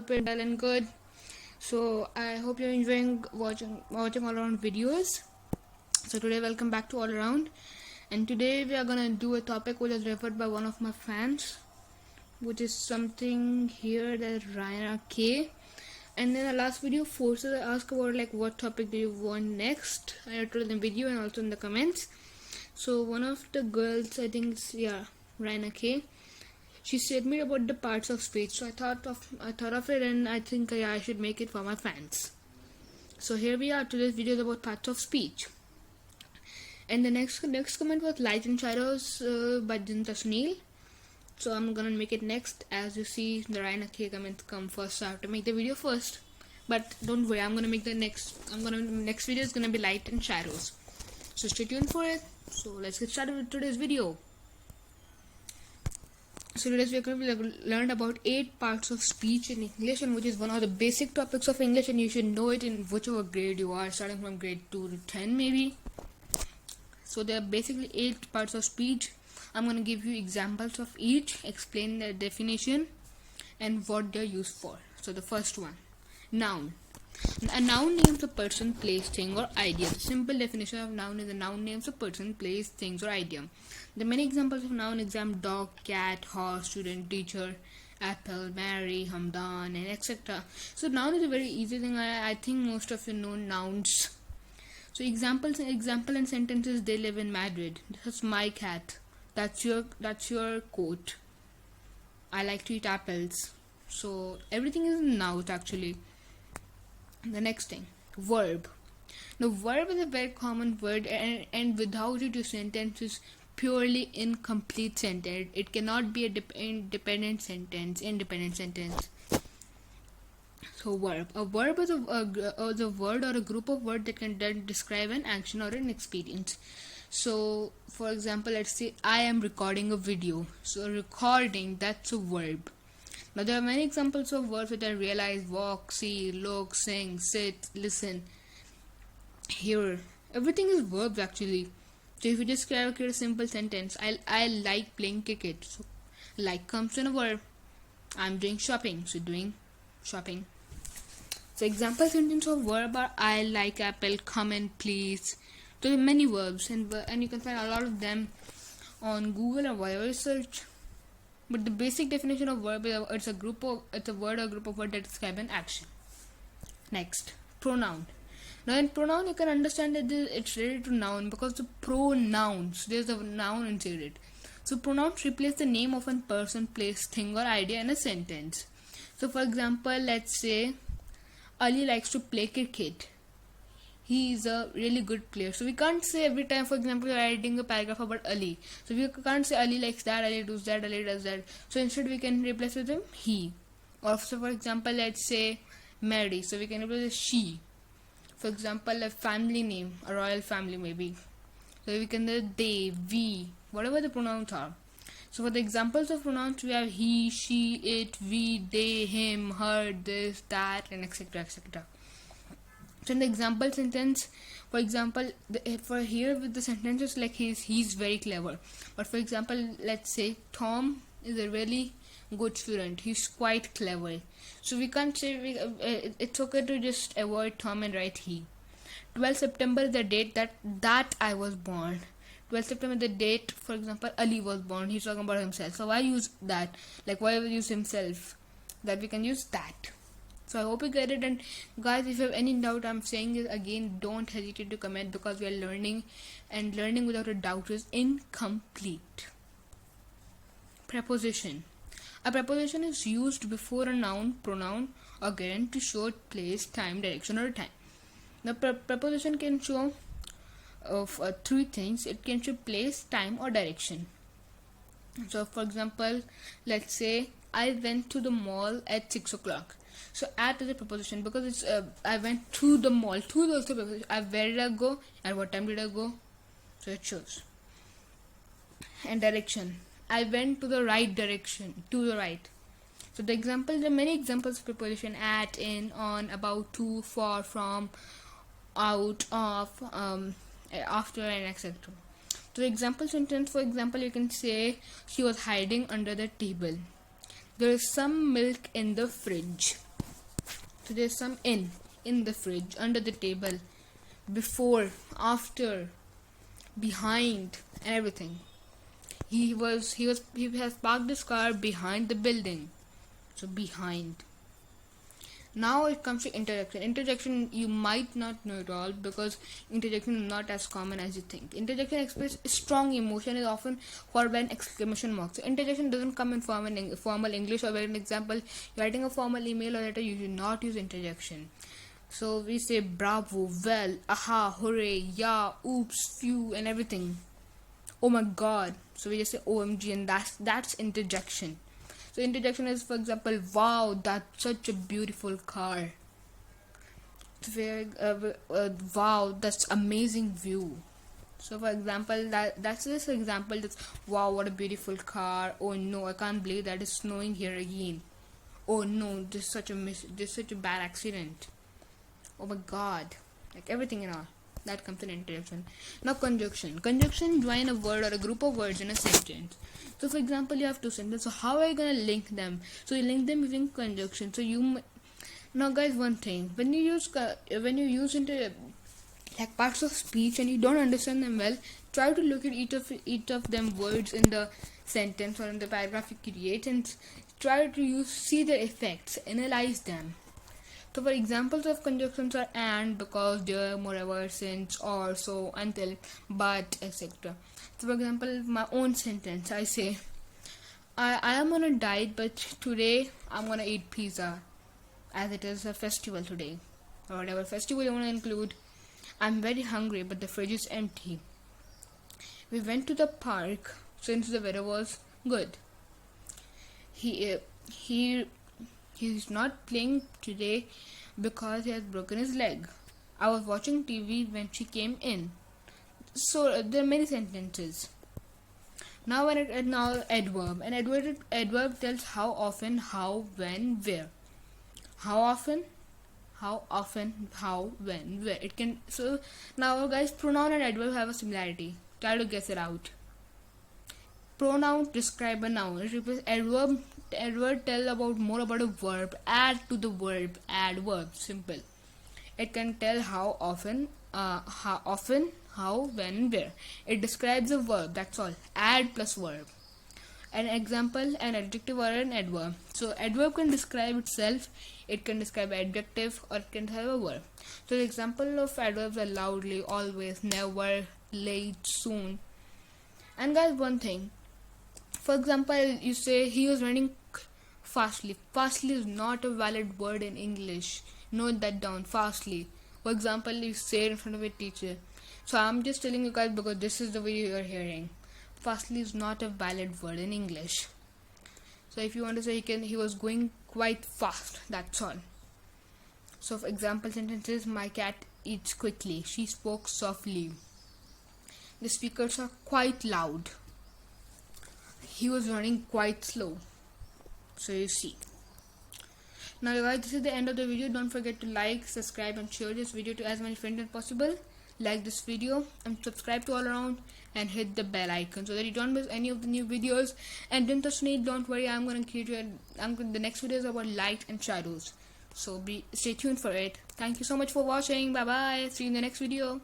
hope you're well and good. So I hope you're enjoying watching all around videos. So today, welcome back to All Around, and today we are gonna do a topic which is referred by one of my fans, which is something here that Raina K. And in the last video, forces I asked about like what topic do you want next. I told in the video and also in the comments. So one of the girls, I think it's Raina K. She said me about the parts of speech. So I thought of it, and I think I should make it for my fans. So here we are. Today's video is about parts of speech. And the next comment was Light and Shadows by Jinta Sunil. So I'm gonna make it next. As you see, the Raina K comments come first, so I have to make the video first. But don't worry, next video is gonna be Light and Shadows. So stay tuned for it. So let's get started with today's video. So today we're going to learn about 8 parts of speech in English, and which is one of the basic topics of English, and you should know it in whichever grade you are, starting from grade 2 to 10 maybe. So there are basically 8 parts of speech. I'm going to give you examples of each, explain their definition and what they're used for. So the first one, noun. A noun names a person, place, thing or idea. The simple definition of noun is a noun names a person, place, things or idea. There are many examples of noun exam: dog, cat, horse, student, teacher, apple, Mary, Hamdan, and etc. So noun is a very easy thing. I think most of you know nouns. So example and sentences: they live in Madrid. That's my cat. That's your coat. I like to eat apples. So everything is in nouns actually. The next thing, verb. Now verb is a very common word, and without it your sentence is purely incomplete sentence. It cannot be a independent sentence. So verb. A verb is a word or a group of words that can describe an action or an experience. So for example, let's say I am recording a video. So recording, that's a verb. Now there are many examples of verbs which are realize, walk, see, look, sing, sit, listen, hear. Everything is verbs actually. So if you just create a simple sentence, I like playing cricket. So like comes in a verb. I'm doing shopping. So doing shopping. So example sentence of verb are I like apple, come in please. So there are many verbs, and you can find a lot of them on Google or whatever you search. But the basic definition of verb is it's a word or group of words that describe an action. Next, pronoun. Now in pronoun you can understand that it's related to noun because the pronouns, there's a noun inside it. So pronouns replace the name of a person, place, thing or idea in a sentence. So for example, let's say Ali likes to play cricket. He is a really good player. So we can't say every time, for example, you're writing a paragraph about Ali. So we can't say Ali likes that, Ali does that, Ali does that. So instead we can replace with him he. Or so for example, let's say Mary. So we can replace with she. For example, a family name, a royal family maybe. So we can say they, we, whatever the pronouns are. So for the examples of pronouns, we have he, she, it, we, they, him, her, this, that, and etc. etc. So in the example sentence, for example, for here with the sentences like he's very clever. But for example, let's say Tom is a really good student. He's quite clever. So we can't say it's okay to just avoid Tom and write he. 12 September is the date that I was born. 12 September is the date, for example, Ali was born. He's talking about himself. So why use that? Like why use himself? That we can use that. So I hope you get it, and guys, if you have any doubt, I'm saying it again, don't hesitate to comment because we are learning, and learning without a doubt is incomplete. Preposition. A preposition is used before a noun, pronoun or gerund to show place, time, direction or time. The preposition can show of 3 things. It can show place, time or direction. So for example, let's say I went to the mall at 6 o'clock. So at is a preposition because it's I went to the mall. To is also preposition. Where did I go? At what time did I go? So it shows. And direction. I went to the right direction. To the right. So the example, there are many examples of preposition: at, in, on, about, to, for, from, out, of, after, and etc. So the example sentence, for example, you can say he was hiding under the table. There is some milk in the fridge. So there's some in the fridge, under the table, before, after, behind, and everything. He has parked his car behind the building. So behind. Now it comes to interjection. Interjection you might not know at all because interjection is not as common as you think. Interjection expresses strong emotion is often followed by an exclamation mark. So interjection doesn't come in formal English, or for an example, you're writing a formal email or letter, you do not use interjection. So we say bravo, well, aha, hooray, yeah, oops, phew, and everything. Oh my god. So we just say OMG, and that's interjection. So interjection is, for example, wow, that's such a beautiful car. Wow, that's amazing view. So for example, that's just an example. That's wow, what a beautiful car. Oh no, I can't believe that it's snowing here again. Oh no, this is such a bad accident. Oh my god, like everything and all. That comes in interjection. Now conjunction. Conjunction join a word or a group of words in a sentence. So for example, you have two sentences. So how are you gonna link them? So you link them using conjunction. So now guys, one thing, when you use into like parts of speech and you don't understand them well, try to look at each of them words in the sentence or in the paragraph you create and try to see their effects, analyze them. So for examples of conjunctions are and, because, there, moreover, since, or, so, until, but, etc. So for example, my own sentence, I say, I am on a diet, but today I'm gonna eat pizza, as it is a festival today, or whatever festival you wanna include. I'm very hungry, but the fridge is empty. We went to the park since the weather was good. He's not playing today because he has broken his leg. I was watching TV when she came in. So there are many sentences. Now adverb. An adverb tells how often, how, when, where. How often, how, when, where. It can. So now guys, pronoun and adverb have a similarity. Try to guess it out. Pronoun describe a noun. It replaces adverb. Adverb tell more about a verb. Add to the verb. Add verb. Simple. It can tell how often, how, when, where. It describes a verb. That's all. Add plus verb. An example, an adjective or an adverb. So adverb can describe itself. It can describe adjective, or it can have a verb. So the example of adverbs are loudly, always, never, late, soon. And guys, one thing. For example, you say he was running fastly. Fastly is not a valid word in English. Note that down. Fastly. For example, you say it in front of a teacher. So I'm just telling you guys because this is the way you are hearing. Fastly is not a valid word in English. So if you want to say he was going quite fast. That's all. So for example sentences, my cat eats quickly. She spoke softly. The speakers are quite loud. He was running quite slow. So you see. Now guys, this is the end of the video. Don't forget to like, subscribe and share this video to as many friends as possible. Like this video and subscribe to all around and hit the bell icon so that you don't miss any of the new videos. And don't worry, I'm gonna the next video is about light and shadows. So stay tuned for it. Thank you so much for watching. Bye bye. See you in the next video.